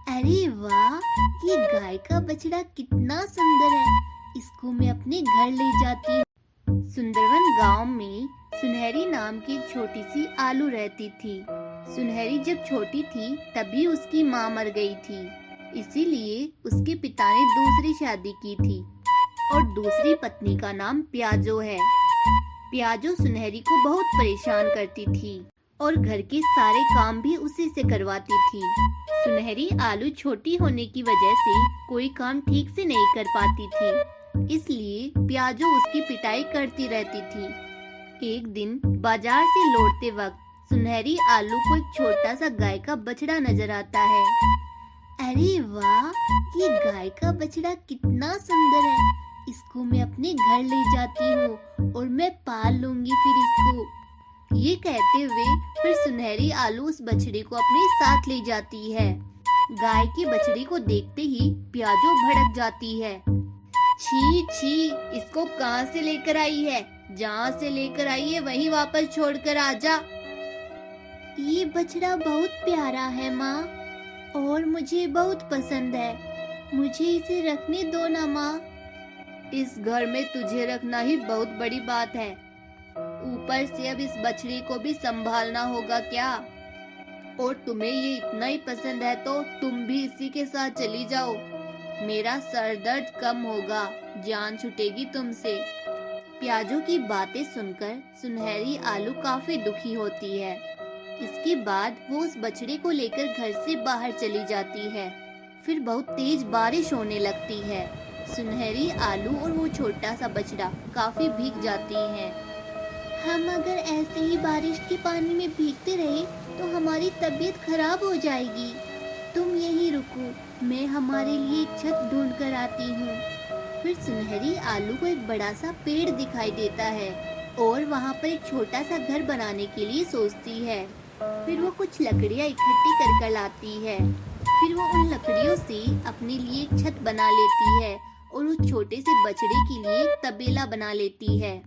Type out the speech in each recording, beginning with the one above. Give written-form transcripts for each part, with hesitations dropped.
अरे वाह! ये गाय का बछड़ा कितना सुंदर है। इसको मैं अपने घर ले जाती हूँ। सुंदरवन गांव में सुनहरी नाम की एक छोटी सी आलू रहती थी। सुनहरी जब छोटी थी तभी उसकी माँ मर गई थी। इसीलिए उसके पिता ने दूसरी शादी की थी और दूसरी पत्नी का नाम प्याजो है। प्याजो सुनहरी को बहुत परेशान करती थी और घर के सारे काम भी उसी से करवाती थी। सुनहरी आलू छोटी होने की वजह से कोई काम ठीक से नहीं कर पाती थी, इसलिए प्याजो उसकी पिटाई करती रहती थी। एक दिन बाजार से लौटते वक्त सुनहरी आलू को एक छोटा सा गाय का बछड़ा नजर आता है। अरे वाह! ये गाय का बछड़ा कितना सुंदर है। इसको मैं अपने घर ले जाती हूँ और मैं पाल लूंगी फिर इसको। ये कहते हुए फिर सुनहरी आलू उस बछड़े को अपने साथ ले जाती है। गाय के बछड़े को देखते ही प्याजो भड़क जाती है। छी छी, इसको कहाँ से लेकर आई है? जहाँ से लेकर आई है वहीं वापस छोड़कर आजा। ये बछड़ा बहुत प्यारा है माँ और मुझे बहुत पसंद है। मुझे इसे रखने दो ना माँ। इस घर में तुझे रखना ही बहुत बड़ी बात है। ऊपर से अब इस बछड़ी को भी संभालना होगा क्या? और तुम्हें ये इतना ही पसंद है तो तुम भी इसी के साथ चली जाओ। मेरा सर दर्द कम होगा, जान छूटेगी तुमसे। प्याजो की बातें सुनकर सुनहरी आलू काफी दुखी होती है। इसके बाद वो उस बछड़े को लेकर घर से बाहर चली जाती है। फिर बहुत तेज बारिश होने लगती है। सुनहरी आलू और वो छोटा सा बछड़ा काफी भीग जाती हैं। हम अगर ऐसे ही बारिश के पानी में भीगते रहे तो हमारी तबीयत खराब हो जाएगी। तुम यहीं रुको, मैं हमारे लिए एक छत ढूंढ कर आती हूँ। फिर सुनहरी आलू को एक बड़ा सा पेड़ दिखाई देता है और वहाँ पर एक छोटा सा घर बनाने के लिए सोचती है। फिर वो कुछ लकड़ियाँ इकट्ठी कर लाती है। फिर वो उन लकड़ियों से अपने लिए एक छत बना लेती है और उस छोटे से बछड़े के लिए एक तबेला बना लेती है।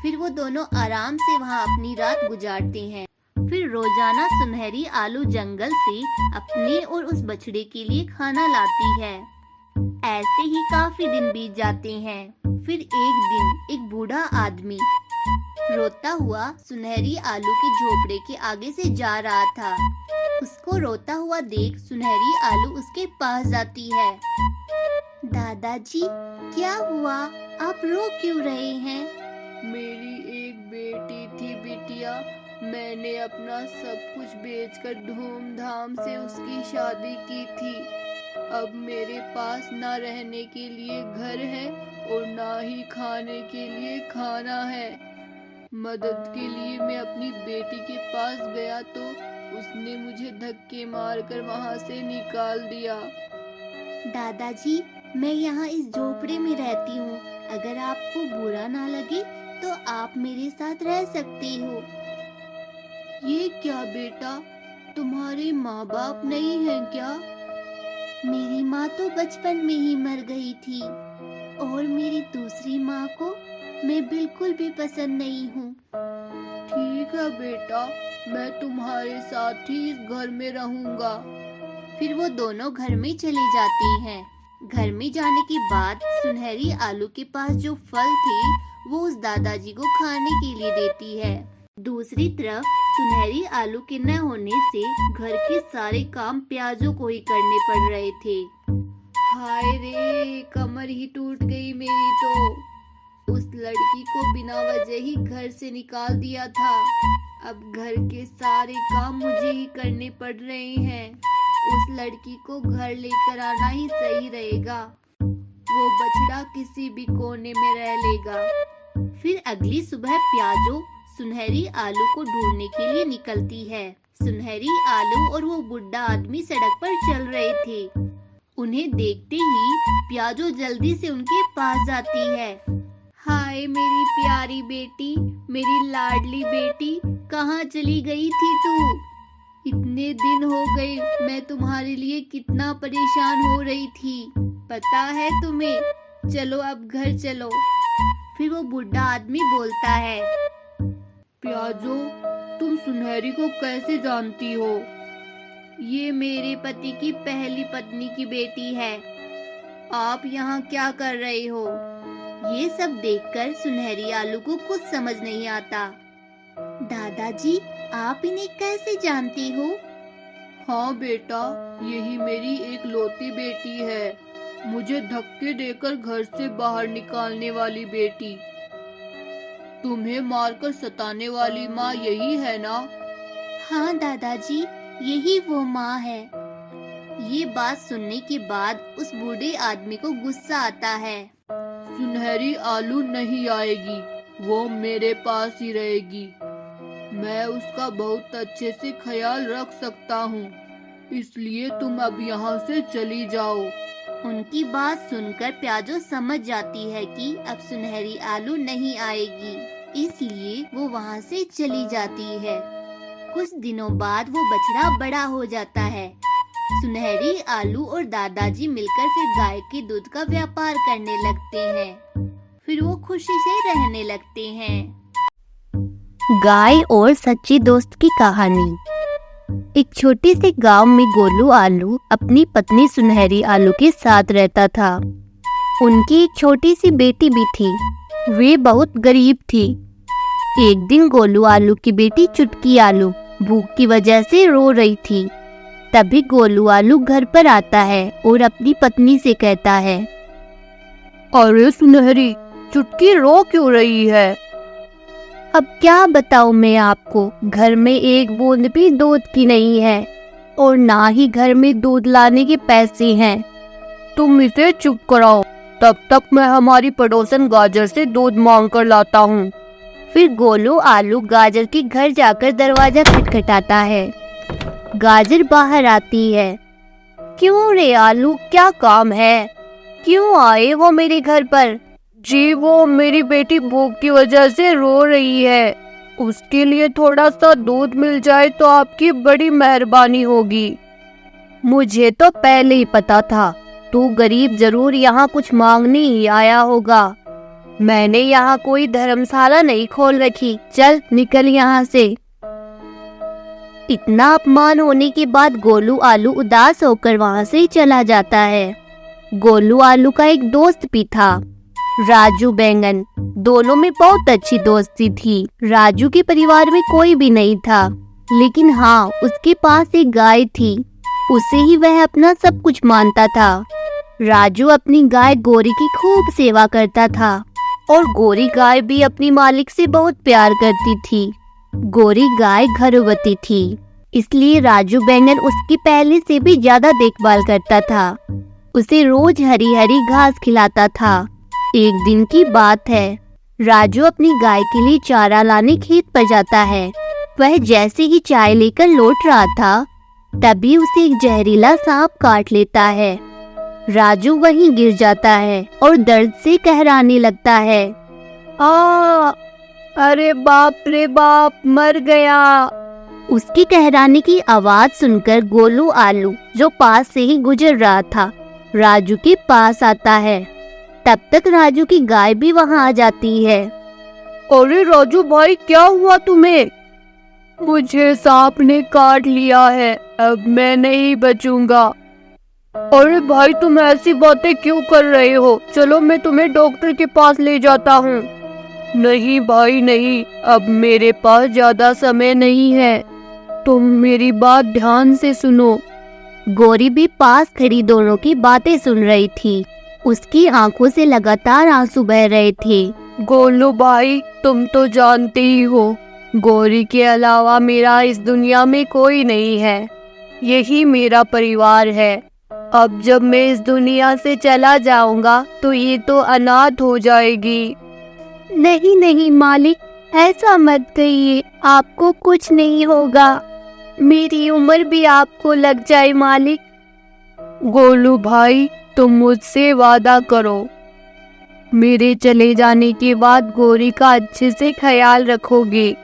फिर वो दोनों आराम से वहाँ अपनी रात गुजारते हैं। फिर रोजाना सुनहरी आलू जंगल से अपने और उस बछड़े के लिए खाना लाती है। ऐसे ही काफी दिन बीत जाते हैं। फिर एक दिन एक बूढ़ा आदमी रोता हुआ सुनहरी आलू के झोपड़े के आगे से जा रहा था। उसको रोता हुआ देख सुनहरी आलू उसके पास जाती है। दादाजी, क्या हुआ? आप रो क्यों रहे हैं? मेरी एक बेटी थी बिटिया। मैंने अपना सब कुछ बेचकर धूमधाम से उसकी शादी की थी। अब मेरे पास ना रहने के लिए घर है और ना ही खाने के लिए खाना है। मदद के लिए मैं अपनी बेटी के पास गया तो उसने मुझे धक्के मारकर वहां से निकाल दिया। दादाजी, मैं यहाँ इस झोपड़े में रहती हूँ। अगर आपको बुरा ना लगे तो आप मेरे साथ रह सकती हो। ये क्या बेटा, तुम्हारे माँ बाप नहीं हैं क्या? मेरी माँ तो बचपन में ही मर गई थी और मेरी दूसरी माँ को मैं बिल्कुल भी पसंद नहीं हूँ। ठीक है बेटा, मैं तुम्हारे साथ ही इस घर में रहूंगा। फिर वो दोनों घर में चली जाती हैं। घर में जाने के बाद सुनहरी आलू के पास जो फल थे वो उस दादाजी को खाने के लिए देती है। दूसरी तरफ सुनहरी आलू के न होने से घर के सारे काम प्याजों को ही करने पड़ रहे थे। हाय रे, कमर ही टूट गई मेरी तो। उस लड़की को बिना वजह ही घर से निकाल दिया था। अब घर के सारे काम मुझे ही करने पड़ रहे हैं। उस लड़की को घर लेकर आना ही सही रहेगा। वो बछड़ा किसी भी कोने में रह लेगा। फिर अगली सुबह प्याजो सुनहरी आलू को ढूंढने के लिए निकलती है। सुनहरी आलू और वो बुढ़ा आदमी सड़क पर चल रहे थे। उन्हें देखते ही प्याजो जल्दी से उनके पास जाती है। हाय मेरी प्यारी बेटी, मेरी लाडली बेटी, कहाँ चली गई थी तू? इतने दिन हो गए, मैं तुम्हारे लिए कितना परेशान हो रही थी, पता है तुम्हें? चलो अब घर चलो। फिर वो बुढ़ा आदमी बोलता है, प्याजो, तुम सुनहरी को कैसे जानती हो? ये मेरे पति की पहली पत्नी की बेटी है। आप यहाँ क्या कर रहे हो? ये सब देखकर सुनहरी आलू को कुछ समझ नहीं आता। दादाजी, आप इन्हें कैसे जानती हो? हाँ बेटा, यही मेरी एक लौती बेटी है। मुझे धक्के देकर घर से बाहर निकालने वाली बेटी। तुम्हें मारकर सताने वाली माँ यही है ना? हाँ दादाजी, यही वो माँ है। ये बात सुनने के बाद उस बूढ़े आदमी को गुस्सा आता है। सुनहरी आलू नहीं आएगी, वो मेरे पास ही रहेगी। मैं उसका बहुत अच्छे से ख्याल रख सकता हूँ, इसलिए तुम अब यहाँ से चली जाओ। उनकी बात सुनकर प्याजो समझ जाती है कि अब सुनहरी आलू नहीं आएगी, इसलिए वो वहाँ से चली जाती है। कुछ दिनों बाद वो बछड़ा बड़ा हो जाता है। सुनहरी आलू और दादाजी मिलकर फिर गाय के दूध का व्यापार करने लगते हैं। फिर वो खुशी से रहने लगते हैं। गाय और सच्ची दोस्त की कहानी। एक छोटे से गांव में गोलू आलू अपनी पत्नी सुनहरी आलू के साथ रहता था। उनकी एक छोटी सी बेटी भी थी। वे बहुत गरीब थी। एक दिन गोलू आलू की बेटी चुटकी आलू भूख की वजह से रो रही थी। तभी गोलू आलू घर पर आता है और अपनी पत्नी से कहता है, अरे सुनहरी, चुटकी रो क्यों रही है? अब क्या बताऊं मैं आपको, घर में एक बूंद भी दूध की नहीं है और ना ही घर में दूध लाने के पैसे हैं। तुम इसे चुप कराओ, तब तक मैं हमारी पड़ोसन गाजर से दूध मांग कर लाता हूँ। फिर गोलू आलू गाजर के घर जाकर दरवाजा खटखटाता है। गाजर बाहर आती है। क्यों रे आलू, क्या काम है? क्यों आए हो मेरे घर पर? जी, वो मेरी बेटी भूख की वजह से रो रही है। उसके लिए थोड़ा सा दूध मिल जाए तो आपकी बड़ी मेहरबानी होगी। मुझे तो पहले ही पता था, तू गरीब जरूर यहाँ कुछ मांगने ही आया होगा। मैंने यहाँ कोई धर्मशाला नहीं खोल रखी, चल निकल यहाँ से। इतना अपमान होने के बाद गोलू आलू उदास होकर वहाँ से चला जाता है। गोलू आलू का एक दोस्त भी था, राजू बैंगन। दोनों में बहुत अच्छी दोस्ती थी। राजू के परिवार में कोई भी नहीं था, लेकिन हाँ, उसके पास एक गाय थी। उसे ही वह अपना सब कुछ मानता था। राजू अपनी गाय गोरी की खूब सेवा करता था और गोरी गाय भी अपनी मालिक से बहुत प्यार करती थी। गोरी गाय गर्भवती थी, इसलिए राजू बैंगन उसकी पहले से भी ज्यादा देखभाल करता था। उसे रोज हरी हरी घास खिलाता था। एक दिन की बात है, राजू अपनी गाय के लिए चारा लाने खेत पर जाता है। वह जैसे ही चाय लेकर लौट रहा था, तभी उसे एक जहरीला सांप काट लेता है। राजू वहीं गिर जाता है और दर्द से कहराने लगता है। अरे बाप रे बाप, मर गया। उसकी कहराने की आवाज सुनकर गोलू आलू, जो पास से ही गुजर रहा था, राजू के पास आता है। तब तक राजू की गाय भी वहां आ जाती है। अरे राजू भाई, क्या हुआ तुम्हें? मुझे सांप ने काट लिया है, अब मैं नहीं बचूंगा। अरे भाई, तुम ऐसी बातें क्यों कर रहे हो? चलो मैं तुम्हें डॉक्टर के पास ले जाता हूँ। नहीं भाई नहीं, अब मेरे पास ज्यादा समय नहीं है। तुम मेरी बात ध्यान से सुनो। गोरी भी पास खड़ी दोनों की बातें सुन रही थी। उसकी आंखों से लगातार आंसू बह रहे थे। गोलू भाई, तुम तो जानते ही हो, गोरी के अलावा मेरा इस दुनिया में कोई नहीं है। यही मेरा परिवार है। अब जब मैं इस दुनिया से चला जाऊंगा तो ये तो अनाथ हो जाएगी। नहीं नहीं मालिक, ऐसा मत कहिए, आपको कुछ नहीं होगा। मेरी उम्र भी आपको लग जाए मालिक। गोलू भाई, तुम मुझसे वादा करो, मेरे चले जाने के बाद गोरी का अच्छे से ख्याल रखोगे।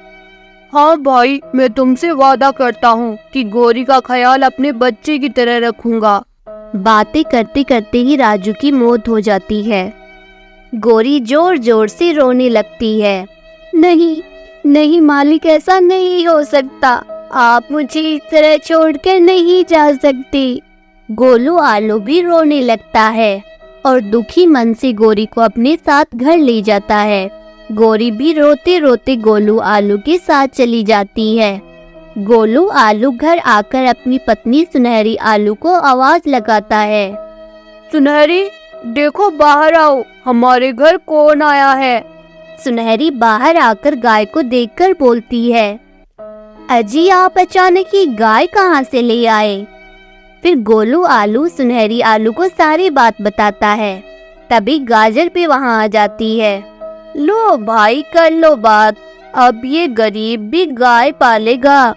हाँ भाई, मैं तुमसे वादा करता हूँ कि गोरी का ख्याल अपने बच्चे की तरह रखूंगा। बातें करते करते ही राजू की मौत हो जाती है। गोरी जोर जोर से रोने लगती है। नहीं नहीं मालिक, ऐसा नहीं हो सकता। आप मुझे इस तरह छोड़कर नहीं जा सकते। गोलू आलू भी रोने लगता है और दुखी मन से गोरी को अपने साथ घर ले जाता है। गोरी भी रोते रोते गोलू आलू के साथ चली जाती है। गोलू आलू घर आकर अपनी पत्नी सुनहरी आलू को आवाज लगाता है। सुनहरी, देखो बाहर आओ, हमारे घर कौन आया है। सुनहरी बाहर आकर गाय को देखकर बोलती है, अजी आप अचानक ही गाय कहाँ से ले आए? फिर गोलू आलू सुनहरी आलू को सारी बात बताता है। तभी गाजर भी वहाँ आ जाती है। लो भाई, कर लो बात। अब ये गरीब भी गाय पालेगा,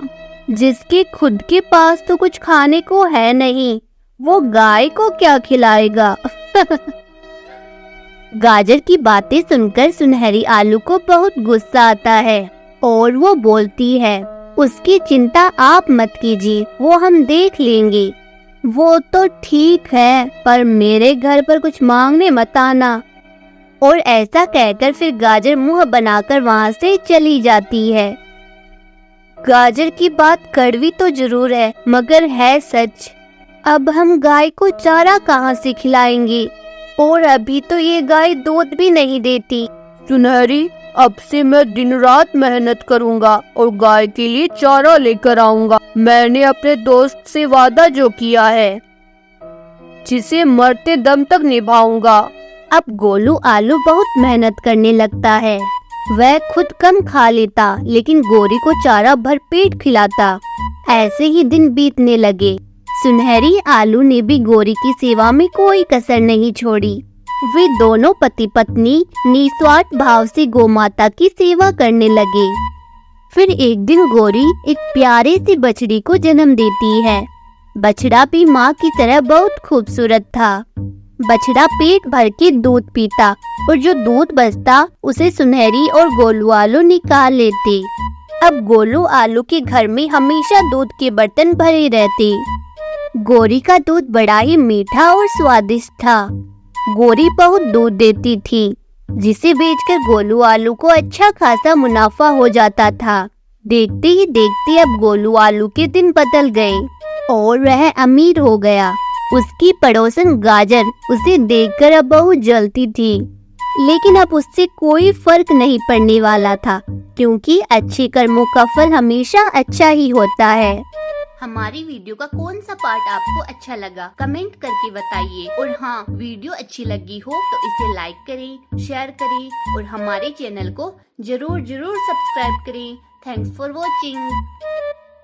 जिसके खुद के पास तो कुछ खाने को है नहीं, वो गाय को क्या खिलाएगा? गाजर की बातें सुनकर सुनहरी आलू को बहुत गुस्सा आता है और वो बोलती है, उसकी चिंता आप मत कीजिए, वो हम देख लेंगे। वो तो ठीक है, पर मेरे घर पर कुछ मांगने मत आना। और ऐसा कहकर फिर गाजर मुंह बनाकर वहां से चली जाती है। गाजर की बात कड़वी तो जरूर है, मगर है सच। अब हम गाय को चारा कहाँ से खिलाएंगे? और अभी तो ये गाय दूध भी नहीं देती। सुनहरी, अब से मैं दिन रात मेहनत करूंगा और गाय के लिए चारा लेकर आऊंगा। मैंने अपने दोस्त से वादा जो किया है, जिसे मरते दम तक निभाऊंगा। अब गोलू आलू बहुत मेहनत करने लगता है। वह खुद कम खा लेता, लेकिन गोरी को चारा भर पेट खिलाता। ऐसे ही दिन बीतने लगे। सुनहरी आलू ने भी गोरी की सेवा में कोई कसर नहीं छोड़ी। वे दोनों पति पत्नी निस्वार्थ भाव से गोमाता की सेवा करने लगे। फिर एक दिन गोरी एक प्यारे सी बछड़ी को जन्म देती है। बछड़ा भी माँ की तरह बहुत खूबसूरत था। बछड़ा पेट भर के दूध पीता और जो दूध बचता उसे सुनहरी और गोलू आलू निकाल लेते। अब गोलू आलू के घर में हमेशा दूध के बर्तन भरे रहते। गोरी का दूध बड़ा ही मीठा और स्वादिष्ट था। गोरी बहुत दूध देती थी, जिसे बेचकर गोलू आलू को अच्छा खासा मुनाफा हो जाता था। देखते ही देखते अब गोलू आलू के दिन बदल गए और वह अमीर हो गया। उसकी पड़ोसन गाजर उसे देखकर अब बहुत जलती थी, लेकिन अब उससे कोई फर्क नहीं पड़ने वाला था, क्योंकि अच्छे कर्मों का फल हमेशा अच्छा ही होता है। हमारी वीडियो का कौन सा पार्ट आपको अच्छा लगा कमेंट करके बताइए। और हाँ, वीडियो अच्छी लगी हो तो इसे लाइक करें, शेयर करें और हमारे चैनल को जरूर सब्सक्राइब करें। Thanks for watching.